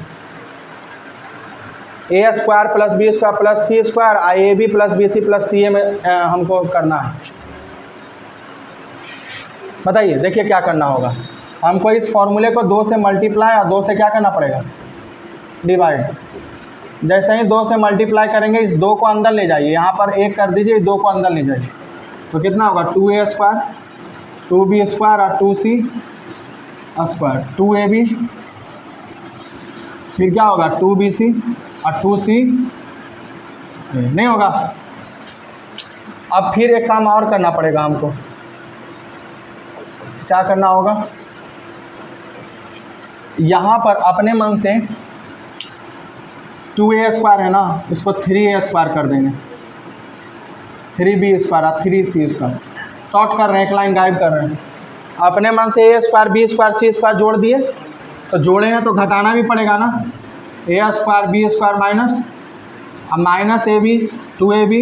A square plus B square plus C square, A B plus B C plus C A में हमको करना है। बताइए, देखिए क्या करना होगा। हमको इस फॉर्मूले को 2 से मल्टीप्लाई और 2 से क्या करना पड़ेगा, डिवाइड। जैसे ही 2 से मल्टीप्लाई करेंगे, इस 2 को अंदर ले जाइए, यहाँ पर 1 कर दीजिए, 2 को अंदर ले जाइए, तो कितना होगा 2a स्क्वायर 2b स्क्वायर और 2c स्क्वायर 2ab, फिर क्या होगा 2bc और 2c नहीं होगा। अब फिर एक काम और करना पड़ेगा हमको, क्या करना होगा, यहाँ पर अपने मन से 2a स्क्वायर है ना, इसको 3a स्क्वायर कर देंगे, 3b स्क्वायर और 3c स्क्वायर, शॉर्ट कर रहे हैं, एक लाइन गायब कर रहे हैं। अपने मन से a square b square c square जोड़ दिए, तो जोड़े हैं तो घटाना भी पड़ेगा ना, a square b square minus, अब minus ab 2ab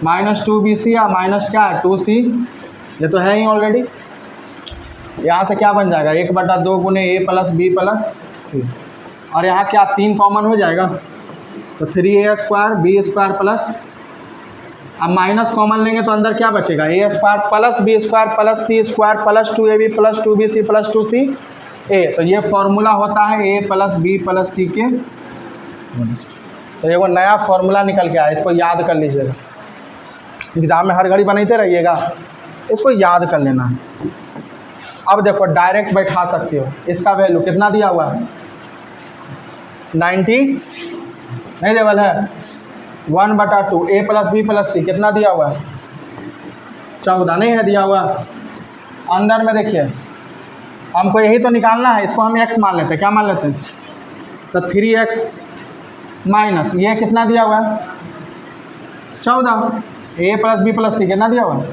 minus 2bc और माइनस क्या है 2c, ये तो है ही ऑलरेडी। यहाँ से क्या बन जाएगा 1/2 गुने a plus b plus c, और यहाँ क्या 3 कॉमन हो जाएगा, तो 3a square b square plus, अब माइनस कॉमन लेंगे तो अंदर क्या बचेगा a square plus b square plus c square plus 2ab plus 2bc plus 2c a। तो ये फॉर्मूला होता है a plus b plus c के। तो ये वो नया फॉर्मूला निकल के आया, इसको याद कर लीजिएगा, एग्ज़ाम में हर घड़ी बनाते रहिएगा, इसको याद कर लेना है। अब देखो डायरेक्ट बैठा सकते हो, इसका वैल्यू कितना दिया हुआ है 90 नहीं देवल है 1/2 a प्लस बी प्लस सी कितना दिया हुआ है 14 नहीं है दिया हुआ। अंदर में देखिए हमको यही तो निकालना है, इसको हम x मान लेते हैं, क्या मान लेते हैं, तो 3x माइनस ये कितना दिया हुआ है 14, a प्लस बी प्लस सी कितना दिया हुआ है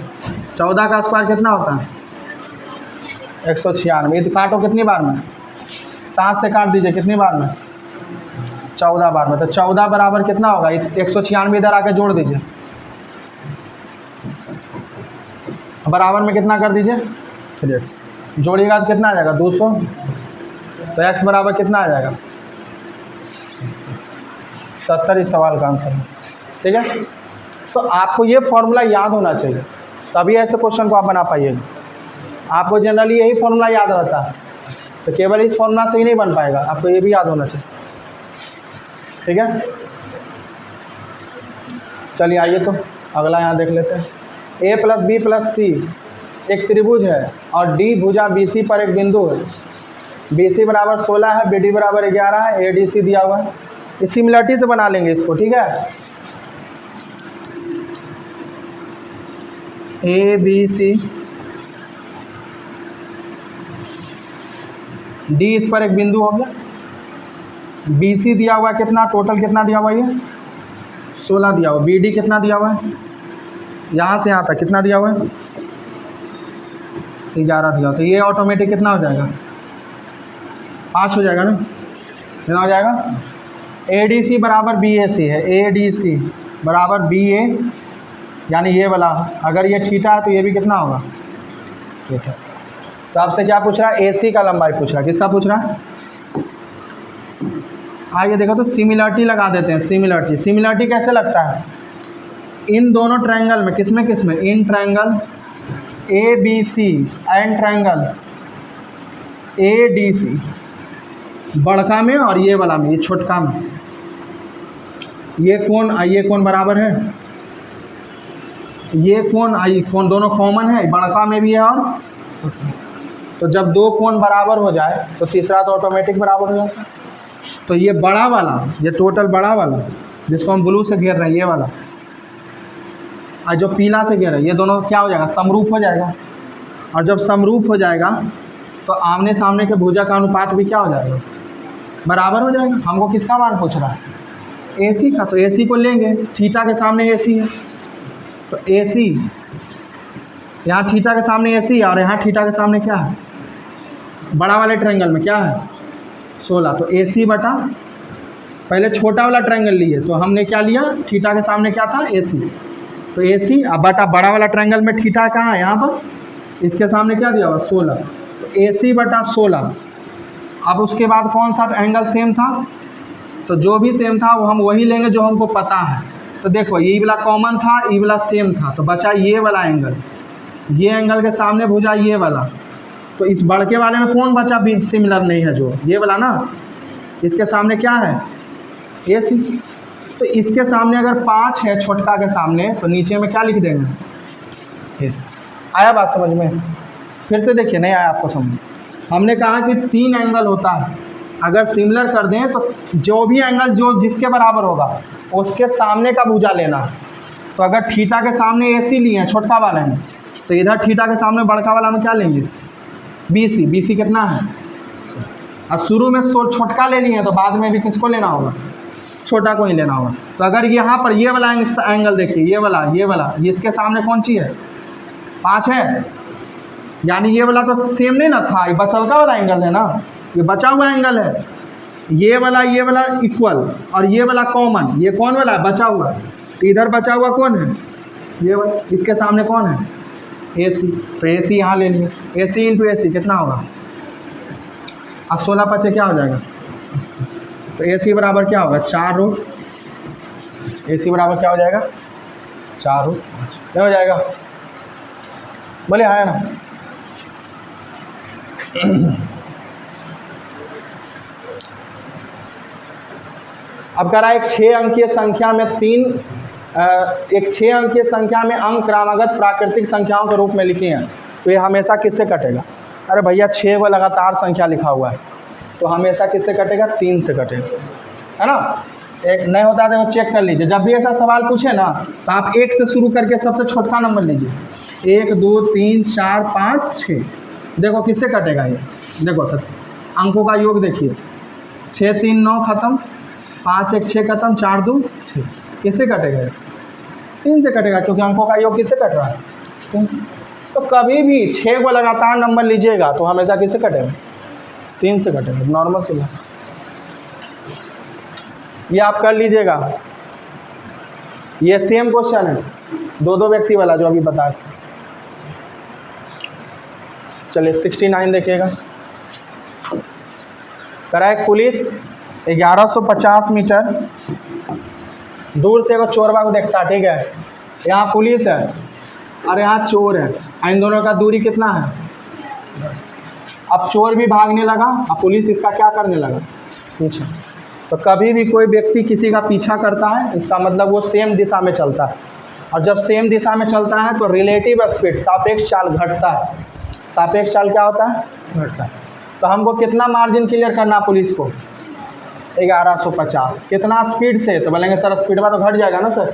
14 का स्क्वायर कितना होता है 196। ये तो काटो कितनी बार में, 7 से काट दीजिए, कितनी बार में 14 बार में, तो 14 बराबर कितना होगा 196 इधर आके जोड़ दीजिए, बराबर में कितना कर दीजिए 3x, जोड़िएगा तो कितना आ जाएगा 200, तो x बराबर कितना आ जाएगा 70। इस सवाल का आंसर है, ठीक है। तो आपको ये फॉर्मूला याद होना चाहिए, तभी ऐसे क्वेश्चन को आप बना पाइएगा। आपको जनरली यही फॉर्मूला याद रहता है, तो केवल इस फॉर्मूला से ही नहीं बन पाएगा, आपको ये भी याद होना चाहिए, ठीक है। चलिए आइए तो अगला यहाँ देख लेते हैं। a प्लस बी प्लस सी एक त्रिभुज है और d भुजा BC पर एक बिंदु है, BC बराबर 16 है, BD बराबर 11 है, ADC दिया हुआ है। इस सिमिलरिटी से बना लेंगे इसको, ठीक है। ABC D इस पर एक बिंदु हो गया, BC दिया हुआ कितना, टोटल कितना दिया हुआ, ये 16 दिया हुआ, BD कितना दिया हुआ है, यहाँ से यहाँ तक कितना दिया हुआ है 11 दिया, तो ये ऑटोमेटिक कितना हो जाएगा 5 हो जाएगा ना, कितना हो जाएगा। ADC बराबर BAC है, ADC बराबर BA, यानी ये वाला, अगर ये थीटा है तो ये भी कितना होगा थीटा। तो आपसे क्या पूछ रहा है, AC का लंबाई पूछ रहा है, किसका पूछ रहा है। आइए देखो तो सिमिलरिटी लगा देते हैं। सिमिलरिटी कैसे लगता है, इन दोनों ट्रायंगल में, किसमें किसमें, in triangle ABC and triangle ADC, बड़का में और ये वाला में, ये छोटका में, ये कोण बराबर है, ये कोण दोनों कॉमन है, बड़का में भी है और, तो जब 2 कोण बराबर हो जाए तो तीसरा तो ऑटोमेटिक बराबर हो जाता है। तो ये बड़ा वाला, ये टोटल बड़ा वाला जिसको हम ब्लू से घेर रहे हैं, ये वाला, और जो पीला से घेर रहे हैं, ये दोनों क्या हो जाएगा समरूप हो जाएगा, और जब समरूप हो जाएगा तो आमने सामने के भुजा का अनुपात भी क्या हो जाएगा बराबर हो जाएगा। हमको किसका मान पूछ रहा है AC का, तो AC को लेंगे, थीटा के सामने AC है, तो AC यहाँ थीटा के सामने AC है और यहाँ थीटा के सामने क्या है, बड़ा वाले ट्रायंगल में क्या है 16, तो AC बटा पहले छोटा वाला ट्रायंगल लिए तो हमने क्या लिया, थीटा के सामने क्या था, AC। तो AC अब बटा बड़ा वाला ट्रायंगल में थीटा कहाँ है, यहाँ पर, इसके सामने क्या दिया हुआ 16, तो AC बटा 16। अब उसके बाद कौन सा एंगल सेम था, तो जो भी सेम था वो हम वही लेंगे जो हमको पता है। तो देखो ये वाला कॉमन था, ये वाला सेम था, तो बचा ये वाला एंगल, ये एंगल के सामने भुजा ये वाला। तो इस बड़के वाले में कौन बचा भी सिमिलर नहीं है, जो ये वाला ना, इसके सामने क्या है, AC। तो इसके सामने अगर 5 है छोटका के सामने, तो नीचे में क्या लिख देंगे, AC। आया बात समझ में? फिर से देखिए, नहीं आया आपको समझ। हमने कहा कि 3 एंगल होता है, अगर सिमिलर कर दें तो जो भी एंगल जो जिसके बराबर होगा उसके सामने का भुजा लेना। तो अगर थीटा के सामने AC लिए हैं छोटका वाला है, तो इधर थीटा के सामने बड़का वाला में क्या लेंगे, BC। BC कितना है, और शुरू में छोटका ले लिए हैं तो बाद में भी किसको लेना होगा, छोटा को ही लेना होगा। तो अगर यहाँ पर ये वाला एंगल देखिए, ये वाला इसके सामने कौन सी है, 5 है, यानी ये वाला तो सेम नहीं ना था, ये बचलका वाला एंगल है ना, ये बचा हुआ एंगल है। ये वाला इक्वल और ये वाला कॉमन, ये कौन वाला है, बचा हुआ। तो इधर बचा हुआ कौन है, ये वाला, इसके सामने कौन है, AC। तो AC यहाँ ले लिए, AC इंटू AC कितना होगा, और 16 पचे क्या हो जाएगा, तो AC बराबर क्या होगा, 4 AC बराबर क्या हो जाएगा, 4 क्या हो जाएगा, बोले आया ना। अब कह रहा है एक 6 अंकीय संख्या में एक 6 अंकीय संख्या में अंक क्रमागत प्राकृतिक संख्याओं के रूप में लिखी हैं, तो ये हमेशा किससे कटेगा। अरे भैया 6 को लगातार संख्या लिखा हुआ है, तो हमेशा किससे कटेगा, 3 से कटेगा, है ना। एक नहीं होता है तो चेक कर लीजिए, जब भी ऐसा सवाल पूछे ना तो आप 1 से शुरू करके सबसे छोटा नंबर लीजिए, 1 2 3 4 5 6। देखो किससे कटेगा ये, देखो तो अंकों का योग देखिए, 6 3 9 खत्म, 5 1 6 खत्म, 4 2 6। किससे कटेगा, 3 से कटेगा, क्योंकि अंकों का योग किससे कट रहा है, 3 से। तो कभी भी 6 को लगातार नंबर लीजिएगा तो हमेशा किससे कटेगा, 3 से कटेगा, नॉर्मल से। ये आप कर लीजिएगा, ये सेम क्वेश्चन है, 2 व्यक्ति वाला जो अभी बताया था। चलिए 69 देखिएगा। करा एक पुलिस 1150 मीटर दूर से एक चोरवा को देखता है, ठीक है, यहाँ पुलिस है और यहाँ चोर है, इन दोनों का दूरी कितना है। अब चोर भी भागने लगा, अब पुलिस इसका क्या करने लगा, पीछा। तो कभी भी कोई व्यक्ति किसी का पीछा करता है, इसका मतलब वो सेम दिशा में चलता है, और जब सेम दिशा में चलता है तो रिलेटिव स्पीड सापेक्ष चाल घटता है। सापेक्ष चाल क्या होता है, घटता है। तो हमको कितना मार्जिन क्लियर करना पुलिस को, 1150। कितना स्पीड से, तो बोलेंगे सर स्पीड में तो घट जाएगा ना सर।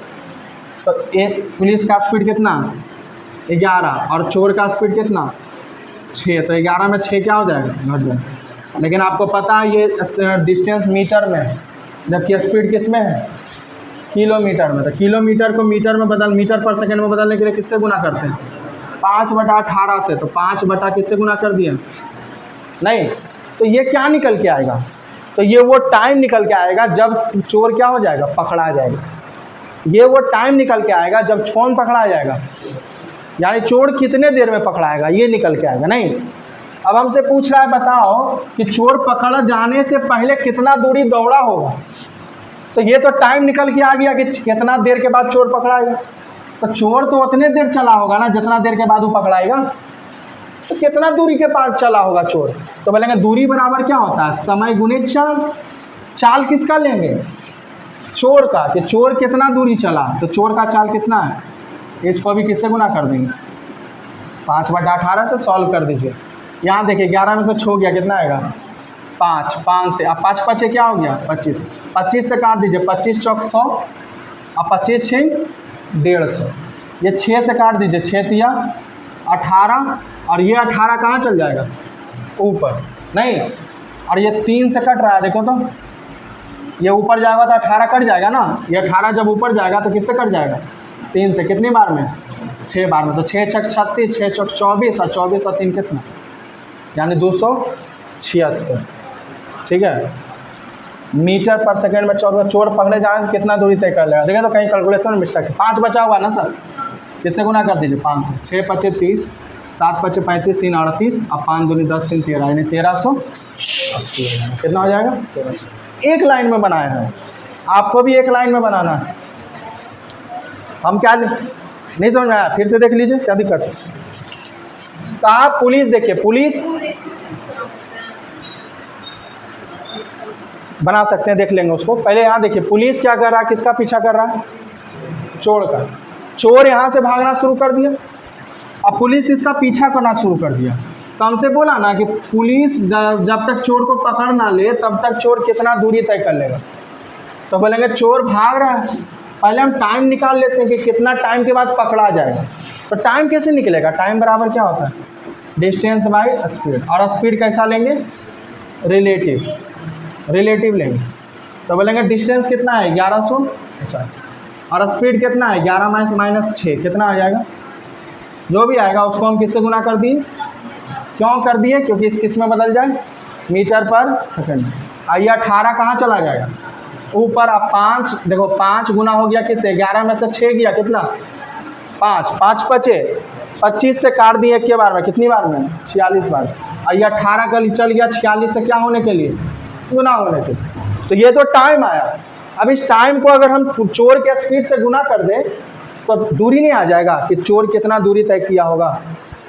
तो एक पुलिस का स्पीड कितना, 11, और चोर का स्पीड कितना, 6। तो 11 में 6 क्या हो जाएगा, घट जाएगा। लेकिन आपको पता है ये डिस्टेंस मीटर में है, जबकि स्पीड किस में है, किलोमीटर में। तो किलोमीटर को मीटर में मीटर पर सेकंड में बदलने के लिए किससे गुना करते हैं, 5/18 से। तो 5 बटा किससे गुना कर दिया, नहीं। तो ये क्या निकल के आएगा, तो ये वो टाइम निकल के आएगा जब चोर क्या हो जाएगा, पकड़ा जाएगा। ये वो टाइम निकल के आएगा जब कौन पकड़ा जाएगा, यानी चोर कितने देर में पकड़ाएगा, ये निकल के आएगा। नहीं, अब हमसे पूछ रहा है बताओ कि चोर पकड़ा जाने से पहले कितना दूरी दौड़ा होगा। तो ये तो टाइम निकल के आ गया कि कितना देर के बाद चोर पकड़ाएगा। तो चोर तो उतने देर चला होगा ना जितना देर के बाद वो पकड़ाएगा। तो कितना दूरी के पास चला होगा चोर, तो बोलेंगे दूरी बराबर क्या होता है, समय गुणित चाल। चाल किसका लेंगे, चोर का, कि चोर कितना दूरी चला, तो चोर का चाल कितना है, इसको भी किससे गुना कर देंगे, 5/18 से सॉल्व कर दीजिए। यहाँ देखिए 11 में से छो गया, कितना आएगा, 5 से। अब 5 5 क्या हो गया, 25। 25 से काट दीजिए, 25 चौक 100, अब 25 6 150। ये 6 से काट दीजिए, 6 तिया 18, और ये 18 कहाँ चल जाएगा, ऊपर, नहीं। और ये 3 से कट रहा है, देखो तो ये ऊपर जाएगा तो 18 कट जाएगा ना। ये 18 जब ऊपर जाएगा तो किससे कट जाएगा, 3 से। कितनी बार में, 6 बार में। तो 6 छक 36, 6 चौक 24, और 24 और 3 कितना, यानी 276। ठीक है, मीटर पर सेकंड में चोर पकड़े जाने से कितना दूरी तय कर लेगा। देखिए तो कहीं कैलकुलेशन में मिस्टेक है। 5 बचा हुआ ना सर, किससे गुना कर दीजिए 5 से। 6 पचे 30, 7 पचे 35, 3 38, अब 5 दूनी 10, 3 13, यानी 1380 कितना हो जाएगा 1300। एक लाइन में बनाया है, आपको भी एक लाइन में बनाना है। हम क्या नहीं समझ में आया, फिर से देख लीजिए क्या दिक्कत है। कहा पुलिस, देखिए पुलिस बना सकते हैं, देख लेंगे उसको। पहले यहाँ देखिए पुलिस क्या कर रहा है, किसका पीछा कर रहा है, चोर का। चोर यहाँ से भागना शुरू कर दिया, अब पुलिस इसका पीछा करना शुरू कर दिया। तो हमसे बोला ना कि पुलिस जब तक चोर को पकड़ ना ले तब तक चोर कितना दूरी तय कर लेगा। तो बोलेंगे चोर भाग रहा है, पहले हम टाइम निकाल लेते हैं कि कितना टाइम के बाद पकड़ा जाएगा। तो टाइम कैसे निकलेगा, टाइम बराबर क्या होता है, डिस्टेंस बाय स्पीड। और स्पीड कैसा लेंगे, रिलेटिव लेंगे। तो बोलेंगे डिस्टेंस कितना है 1150 और स्पीड कितना है 11 - 6 कितना आ जाएगा, जो भी आएगा उसको हम किससे गुना कर दिए। क्यों कर दिए, क्योंकि इस किस में बदल जाए, मीटर पर सेकंड। आइए 18 कहाँ चला जाएगा, ऊपर। अब 5 देखो 5 गुना हो गया किससे, 11 में से 6 गया कितना 5, 5 बचे 25 से काट दिए एक के बार में, कितनी बार में 46 बार। आइए 18 का चल गया 46 से क्या होने के लिए, गुना होने के लिए। तो ये तो टाइम आया। अब इस टाइम को अगर हम चोर के स्पीड से गुना कर दें तो दूरी नहीं आ जाएगा कि चोर कितना दूरी तय किया होगा।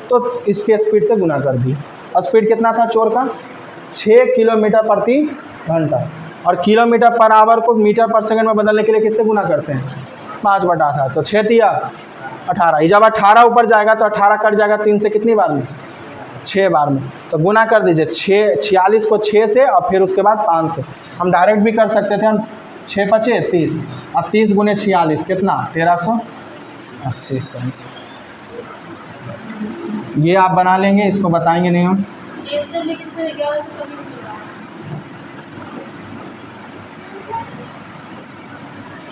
तो इसके स्पीड से गुना कर दी। स्पीड कितना था चोर का, 6 किलोमीटर प्रति घंटा। और किलोमीटर पर आवर को मीटर पर सेकंड में बदलने के लिए किससे गुना करते हैं, 5 बटा था। तो 6 तिया 18, जब 18 ऊपर जाएगा तो 18 कट जाएगा 3 से, कितनी बार में 6 बार में। तो गुना कर दीजिए 46 को 6 से और फिर उसके बाद 5 से। हम डायरेक्ट भी कर सकते थे, हम 6 पचे 30 और 30 गुने 46 कितना 1380 इसका आंसर। ये आप बना लेंगे, इसको बताएंगे नहीं हम।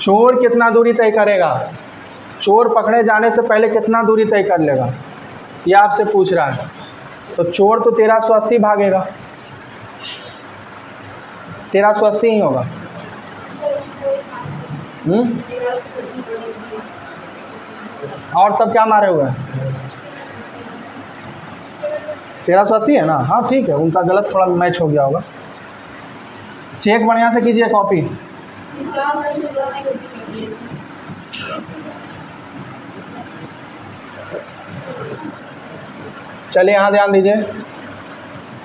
चोर कितना दूरी तय करेगा, चोर पकड़े जाने से पहले कितना दूरी तय कर लेगा, ये आपसे पूछ रहा है। तो चोर तो 1380 भागेगा, 1380 ही होगा। और सब क्या मारे हुए हैं, 1380 है ना, हाँ ठीक है, उनका गलत थोड़ा मैच हो गया होगा। चेक बढ़िया से कीजिए कॉपी। चलिए यहाँ ध्यान दीजिए,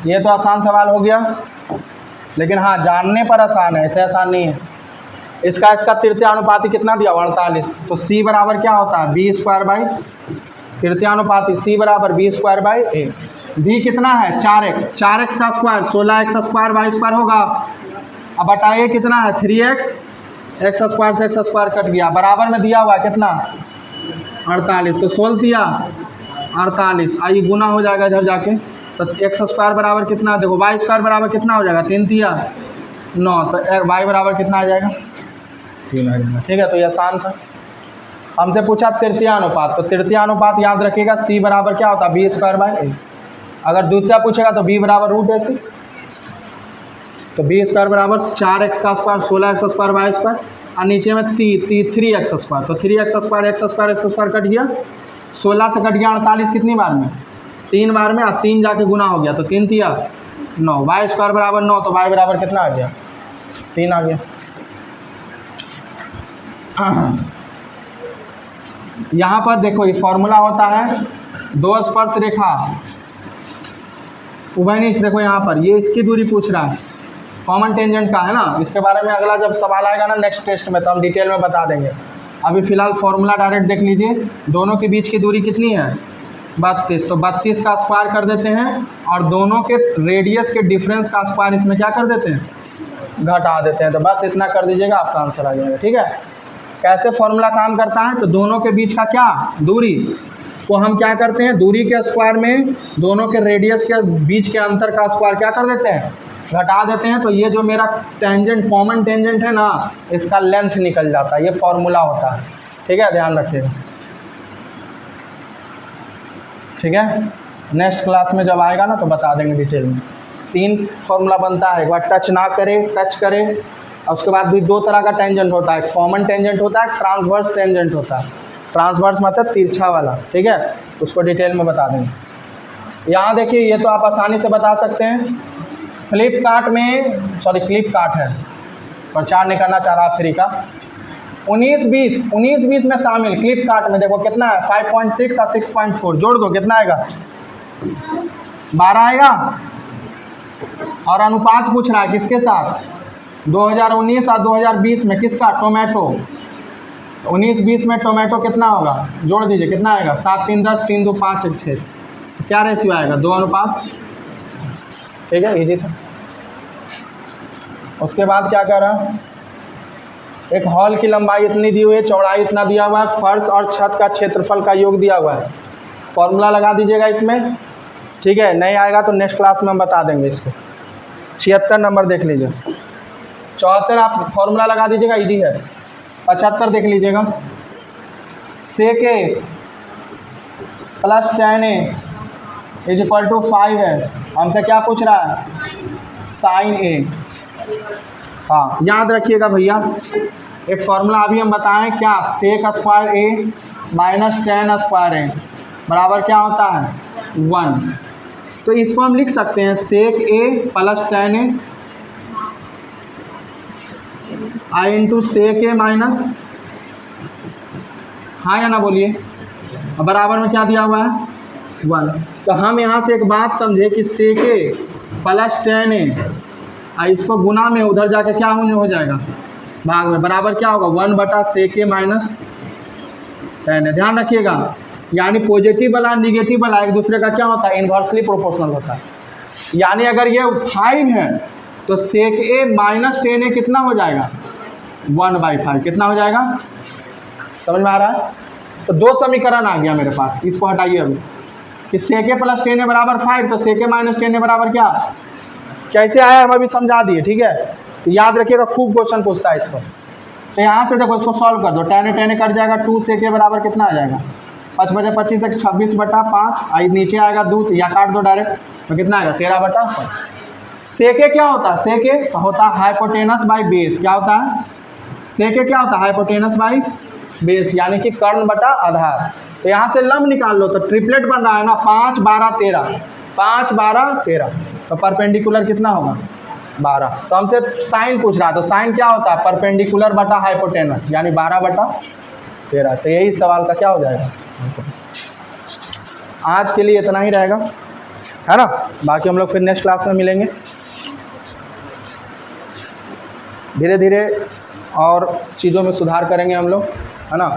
ये तो आसान सवाल हो गया, लेकिन हाँ जानने पर आसान है, ऐसे आसान नहीं है। इसका तृतीयानुपाती कितना दिया 48। तो सी बराबर क्या होता है b² तृतीयानुपाती सी बराबर b²/a। v कितना है 4x, 4x का स्क्वायर 16x² y² होगा। अब बटाइए कितना है 3x, x² से x² कट गया, बराबर में दिया हुआ कितना 48। तो 16 दिया 48, आइए गुना हो जाएगा इधर जाके। तो x² बराबर कितना, देखो y² बराबर कितना हो जाएगा 3 तिया 9, तो y बराबर कितना आ जाएगा 3 आ जाएगा। ठीक है, तो ये आसान था। हमसे पूछा तृतीयानुपात, तो तृतीयानुपात याद रखिएगा c बराबर क्या होता है b²/a। अगर द्वितीय पूछेगा तो b बराबर √ac। तो b² बराबर 4x का स्क्वायर 16x² y² और नीचे में 3x²। तो 3x² x² कट गया, 16 से कट गया 48, कितनी बार में 3 बार में, और 3 जाके गुना हो गया तो 3 तिया 9, y² बराबर 9, तो y बराबर कितना आ गया 3 आ गया। यहाँ पर देखो ये फॉर्मूला होता है 2 स्पर्श रेखा उभयनिष्ठ। देखो यहाँ पर ये इसकी दूरी पूछ रहा है, कॉमन टेंजेंट का है ना। इसके बारे में अगला जब सवाल आएगा ना नेक्स्ट टेस्ट में तो हम डिटेल में बता देंगे। अभी फ़िलहाल फॉर्मूला डायरेक्ट देख लीजिए। दोनों के बीच की दूरी कितनी है 32, तो 32 का स्क्वायर कर देते हैं और दोनों के रेडियस के डिफरेंस का स्क्वायर इसमें क्या कर देते हैं घटा देते हैं। तो बस इतना कर दीजिएगा, आपका आंसर आ जाएगा। ठीक है, कैसे फॉर्मूला काम करता है, तो दोनों के बीच का क्या दूरी को हम क्या करते हैं, दूरी के स्क्वायर में दोनों के रेडियस के बीच के अंतर का स्क्वायर क्या कर देते हैं घटा देते हैं। तो ये जो मेरा टेंजेंट कॉमन टेंजेंट है ना, इसका लेंथ निकल जाता है, ये फॉर्मूला होता है। ठीक है, ध्यान रखिएगा। ठीक है, नेक्स्ट क्लास में जब आएगा ना तो बता देंगे डिटेल में। 3 फॉर्मूला बनता है, एक बार टच ना करे, टच करे, और उसके बाद भी 2 तरह का टेंजेंट होता है, कॉमन टेंजेंट होता है, ट्रांसवर्स टेंजेंट होता है। ट्रांसवर्स मतलब तिरछा वाला, ठीक है, उसको डिटेल में बता देंगे। यहाँ देखिए, ये तो आप आसानी से बता सकते हैं। फ्लिपकार्ट में, सॉरी क्लिपकार्ट है, प्रचार नहीं करना चाह रहा फ्री का। 19-20 में शामिल क्लिपकार्ट में देखो कितना है, 5.6 और 6.4 जोड़ दो, कितना आएगा, 12 आएगा। और अनुपात पूछ रहा है किसके साथ, 2019 और 2020 में, किसका, टोमेटो। 19-20 में टोमेटो कितना होगा, जोड़ दीजिए, कितना आएगा, 7 3 10 3 2 5 6, तो क्या रेशियो आएगा, 2 अनुपात, ठीक है, इजी था। उसके बाद क्या कह रहा है, एक हॉल की लंबाई इतनी दी हुई है, चौड़ाई इतना दिया हुआ है, फर्श और छत का क्षेत्रफल का योग दिया हुआ है, फॉर्मूला लगा दीजिएगा इसमें, ठीक है। नहीं आएगा तो नेक्स्ट क्लास में हम बता देंगे इसको। 76 नंबर देख लीजिए, 74 आप फॉर्मूला लगा दीजिएगा, इजी है। 75 देख लीजिएगा, sec a plus tan a is equal to 5 है, हमसे क्या पूछ रहा है, sin a। हाँ, याद रखिएगा भैया, एक फॉर्मूला अभी हम बताएं क्या, sec square a minus tan square a बराबर क्या होता है, 1। तो इसको हम लिख सकते हैं sec a plus tan a I into sec a minus, हाँ या ना बोलिए, बराबर में क्या दिया हुआ है, 1। तो हम यहाँ से एक बात समझे कि sec a plus tan a, इसको गुना में उधर जाकर क्या हो जाएगा, भाग में, बराबर क्या होगा, 1/sec a minus tan a। ध्यान रखिएगा, यानी पॉजिटिव वाला निगेटिव वाला एक दूसरे का क्या होता है, इन्वर्सली प्रोपोर्शनल होता है। यानी अगर ये 5 है तो sec a minus tan a कितना हो जाएगा, 1/5, कितना हो जाएगा, समझ में आ रहा है। तो 2 समीकरण आ गया मेरे पास, इसको हटाइए अभी, कि sec a plus tan a बराबर 5, तो sec a minus tan a बराबर क्या, कैसे आया हम अभी समझा दिए, ठीक है। तो याद रखिएगा, खूब क्वेश्चन पूछता है इस पर। तो यहाँ से देखो, इसको सॉल्व कर दो, tan a कट जाएगा, 2 sec a बराबर कितना आ जाएगा, 5 × 25 = 26/5, आई नीचे आएगा 2, तो या काट दो डायरेक्ट, तो कितना आएगा, 13/5। sec a क्या होता है, sec a तो होता है हाइपोटेनस बाई बेस, क्या होता है, sec a क्या होता है, हाइपोटेनस बाई बेस, यानी कि कर्ण बटा आधार। तो यहाँ से लंब निकाल लो, तो ट्रिपलेट बन रहा है ना, 5 12 13, 5 12 13, तो परपेंडिकुलर कितना होगा, 12। तो हमसे साइन पूछ रहा है, तो साइन क्या होता है, परपेंडिकुलर बटा हाइपोटेनस, यानी 12/13। तो यही सवाल का क्या हो जाएगा आंसर। आज के लिए इतना ही रहेगा, है ना, बाकी हम लोग फिर नेक्स्ट क्लास में मिलेंगे। धीरे धीरे और चीज़ों में सुधार करेंगे हम लोग, है ना।